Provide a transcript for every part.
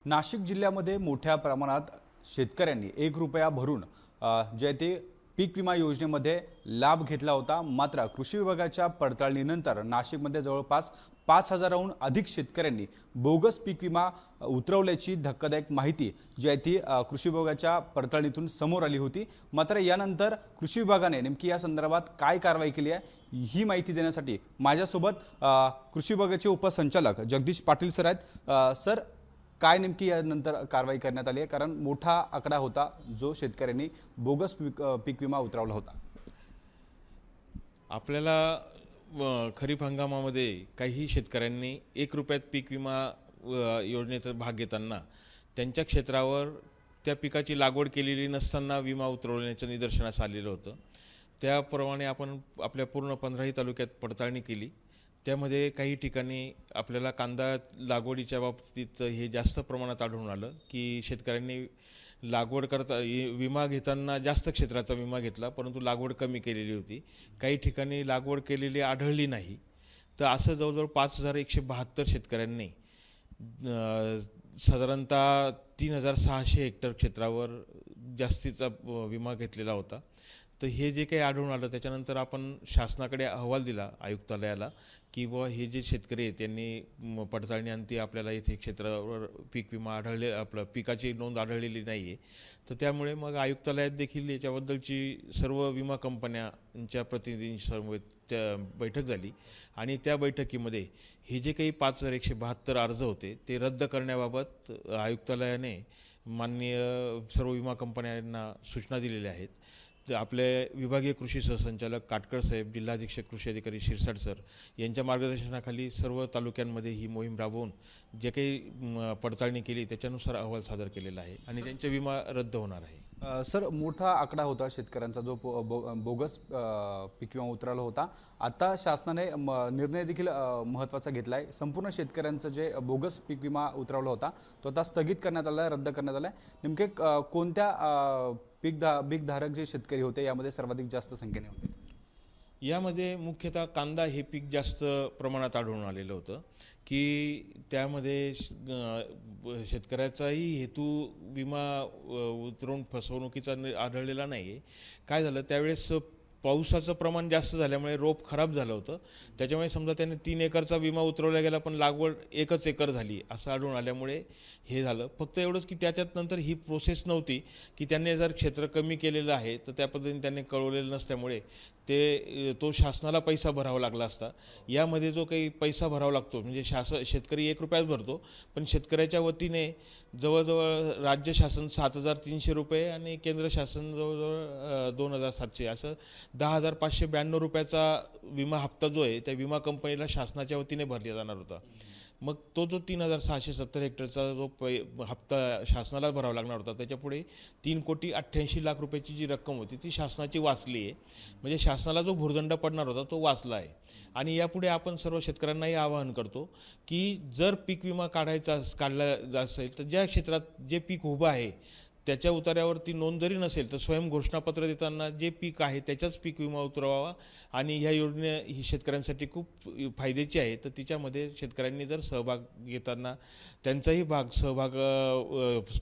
नाशिक जिल्ह्यामध्ये मोठ्या प्रमाणात शेतकऱ्यांनी 1 रुपया भरून जे ते पीक विमा योजनेमध्ये लाभ घेतला होता। मात्र कृषी विभागाच्या पडताळणीनंतर नाशिकमध्ये जवळपास 5,000हून अधिक शेतकऱ्यांनी बोगस पीक विमा उतरवल्याची धक्कादायक माहिती जी आहे ती कृषी विभागाच्या पडताळणीतून समोर आली होती। मात्र यानंतर कृषी विभागाने नेमकी या संदर्भात काय कारवाई केली आहे ही माहिती देण्यासाठी माझ्यासोबत कृषी विभागाचे उपसंचालक जगदीश पाटील सर आहेत। सर, काय नेमकी यानंतर कारवाई करण्यात आली आहे, कारण मोठा आकडा होता जो शेतकऱ्यांनी बोगस पीक विमा उतरवला होता। आपल्याला खरीप हंगामामध्ये काही शेतकऱ्यांनी 1 रुपयात पीक विमा योजनेचा भाग घेताना त्यांच्या क्षेत्रावर त्या पिकाची लागवड केलेली नसताना विमा उतरवण्याचं निदर्शनास आलेलं होतं। त्याप्रमाणे आपण आपल्या पूर्ण 15ही तालुक्यात पडताळणी केली। त्यामध्ये काही ठिकाणी आपल्याला कांदा लागवडीच्या बाबतीत हे जास्त प्रमाणात आढळून आलं की शेतकऱ्यांनी लागवड करता विमा घेताना जास्त क्षेत्राचा विमा घेतला, परंतु लागवड कमी केलेली होती। काही ठिकाणी लागवड केलेली आढळली नाही। तर असं जवळजवळ 5,172 शेतकऱ्यांनी साधारणतः 3,600 हेक्टर क्षेत्रावर जास्तीचा विमा घेतलेला होता। तर हे जे काही आढळून आलं त्याच्यानंतर आपण शासनाकडे अहवाल दिला आयुक्तालयाला की बुवा हे जे शेतकरी आहेत त्यांनी पडताळणी अंती आपल्याला इथे क्षेत्रावर पीक विमा आढळले, आपलं पिकाची नोंद आढळलेली नाही आहे। तर त्यामुळे मग आयुक्तालयात देखील याच्याबद्दलची सर्व विमा कंपन्यांच्या प्रतिनिधींसमवेत बैठक झाली आणि त्या बैठकीमध्ये हे जे काही 5,172 अर्ज होते ते रद्द करण्याबाबत आयुक्तालयाने माननीय सर्व विमा कंपन्यांना सूचना दिलेल्या आहेत। आपले विभागीय कृषी सहसंचालक काटकर साहेब, जिल्हा अधीक्षक कृषी अधिकारी शिरसाट सर यांच्या मार्गदर्शनाखाली सर्व तालुक्यांमध्ये ही मोहीम राबवून जे काही पडताळणी केली त्याच्यानुसार अहवाल सादर केलेला आहे आणि त्यांचे विमा रद्द होणार आहे। सर, मोठा आकडा होता शेतकऱ्यांचा जो बोगस पीक विमा उतरवला होता। आता शासनाने निर्णय देखील महत्त्वाचा घेतला आहे। संपूर्ण शेतकऱ्यांचं जे बोगस पीक विमा उतरवला होता तो आता स्थगित करण्यात आला आहे, रद्द करण्यात आला आहे। नेमके कोणत्या पीकधारक जे शेतकरी होते यामध्ये सर्वाधिक जास्त संख्येने होते? यामध्ये मुख्यतः कांदा हे पीक जास्त प्रमाणात आढळून आलेलं होतं की त्यामध्ये शेतकऱ्याचाही हेतू विमा उतरवून फसवणुकीचा आढळलेला नाही आहे। काय झालं, त्यावेळेस पावसाचं प्रमाण जास्त झाल्यामुळे रोप खराब झालं होतं। त्याच्यामुळे समजा त्याने 3 एकरचा विमा उतरवला गेला पण लागवड 1च एकर झाली असं आढळून आल्यामुळे हे झालं। फक्त एवढंच की त्याच्यात नंतर ही प्रोसेस नव्हती की त्यांनी जर क्षेत्र कमी केलेलं आहे तर त्या पद्धतीने त्यांनी कळवलेलं नसल्यामुळे तो शासनाला पैसा भरावा लागला असता। यामध्ये जो काही पैसा भरावा लागतो म्हणजे शेतकरी 1 रुपयाच भरतो, पण शेतकऱ्याच्या वतीने जवळजवळ राज्य शासन 7,300 रुपये आणि केंद्र शासन जवळजवळ 2,700 असं 10,592 रुपयाचा विमा हप्ता जो आहे त्या विमा कंपनीला शासनाच्या वतीने भरला जाणार होता। मग तो जो 3,670 हेक्टरचा जो हप्ता शासनाला भरावा लागणार होता त्याच्यापुढे 3,88,00,000 रुपयाची जी रक्कम होती ती शासनाची वाचली आहे। म्हणजे शासनाला जो भुर्दंड पडणार होता तो वाचला आहे। आणि यापुढे आपण सर्व शेतकऱ्यांनाही आवाहन करतो की जर पीक विमा काढला असेल तर ज्या क्षेत्रात जे पीक उभं आहे त्याच्या उतार्यावरती नोंद जरी नसेल तर स्वयं घोषणापत्र देताना जे पीक आहे त्याचाच पीक विमा उतरवावा। आणि ह्या योजने ही शेतकऱ्यांसाठी खूप फायद्याची आहे। तर तिच्यामध्ये शेतकऱ्यांनी जर सहभाग घेताना त्यांचाही सहभाग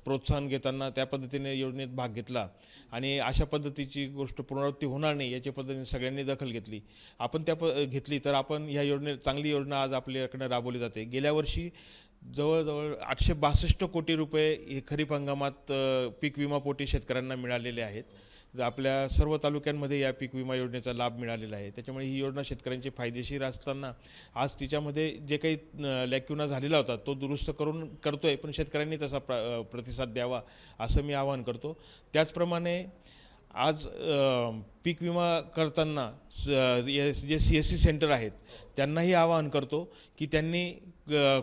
प्रोत्साहन घेताना त्या पद्धतीने योजनेत भाग घेतला आणि अशा पद्धतीची गोष्ट पुनरावृत्ती होणार नाही याच्या पद्धतीने सगळ्यांनी दखल घेतली घेतली तर आपण ह्या चांगली योजना आज आपल्याकडे राबवली जाते। गेल्या वर्षी जवळजवळ 862 कोटी रुपये हे खरीप हंगामात पीक विमा पोटी शेतकऱ्यांना मिळालेले आहेत। आपल्या सर्व तालुक्यांमध्ये या पीक विमा योजनेचा लाभ मिळालेला आहे। त्याच्यामुळे ही योजना शेतकऱ्यांची फायदेशीर असताना आज तिच्यामध्ये जे काही लॅक्युना झालेला होता तो दुरुस्त करतोय, पण शेतकऱ्यांनी तसा प्रतिसाद द्यावा असं मी आवाहन करतो। त्याचप्रमाणे आज पीक विमा करताना जे CSC सेंटर आहेत त्यांनाही आवाहन करतो की त्यांनी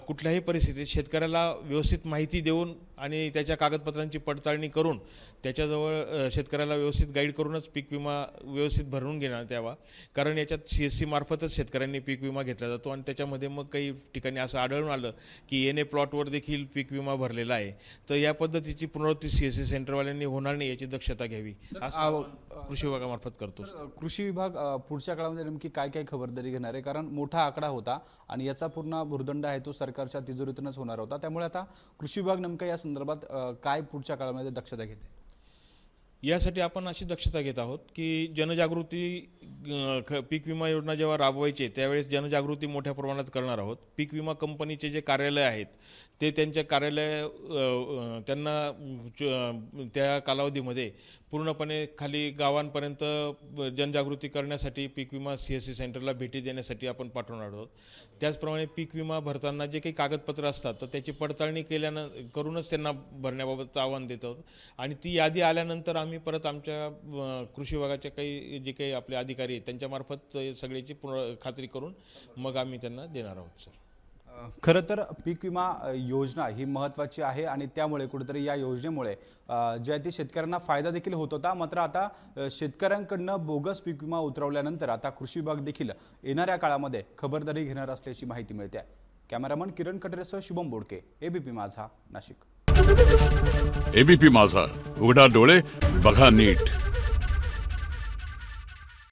कुठल्याही परिस्थितीत शेतकऱ्याला व्यवस्थित माहिती देऊन आणि त्याच्या कागदपत्रांची पडताळणी करून त्याच्याजवळ शेतकऱ्याला व्यवस्थित गाईड करूनच पीक विमा व्यवस्थित भरून घेण्यात यावा. कारण याच्यात CSC मार्फतच शेतकऱ्यांनी पीक विमा घेतला जातो आणि त्याच्यामध्ये मग काही ठिकाणी असं आढळून आलं की NA प्लॉटवर देखील पीक विमा भरलेला आहे. तर या पद्धतीची पुनरावृत्ती CSC सेंटरवाल्यांनी होणार नाही याची दक्षता घ्यावी असं आपण कृषी विभागामार्फत करतो. कृषी विभाग पुढच्या काळामध्ये नेमकी काय काय खबरदारी घेणार आहे? कारण मोठा आकडा होता आणि याचा पूर्ण भुर्दंड आहे तो सरकारच्या तिजोरीतूनच होणार होता. त्यामुळे आता कृषी विभाग नेमका या संदर्भात काय पुढच्या काळामध्ये दक्षता घेते? यासाठी आपण अशी दक्षता घेत आहोत की जनजागृती पीक विमा योजना जेव्हा राबवायची त्यावेळेस जनजागृती मोठ्या प्रमाणात करणार आहोत. पीक विमा कंपनीचे जे कार्यालय आहेत ते त्यांच्या कार्यालय त्यांना त्या कालावधीमध्ये पूर्णपणे खाली गावांपर्यंत जनजागृती करण्यासाठी पीक विमा CSC सेंटरला भेटी देण्यासाठी आपण पाठवणार आहोत. त्याचप्रमाणे पीक विमा भरताना जे काही कागदपत्र असतात तर त्याची पडताळणी करूनच त्यांना भरण्याबाबतचं आव्हान देत आहोत आणि ती यादी आल्यानंतर आम्ही परत आमच्या कृषी विभागाच्या काही जे काही आपले अधिकारी आहेत त्यांच्यामार्फत सगळ्याची खात्री करून मग आम्ही त्यांना देणार आहोत. सर, खरं तर पीक विमा योजना ही महत्त्वाची आहे आणि त्यामुळे कुठेतरी या योजनेमुळे जे आहे ते शेतकऱ्यांना फायदा देखील होत होता. मात्र आता शेतकऱ्यांकडनं बोगस पीक विमा उतरवल्यानंतर आता कृषी विभाग देखील येणाऱ्या काळामध्ये खबरदारी घेणार असल्याची माहिती मिळते आहे. कॅमेरामन किरण कटरेसह शुभम बोडके, ABP माझा, नाशिक. ABP माझा, उघडा डोळे बघा नीट.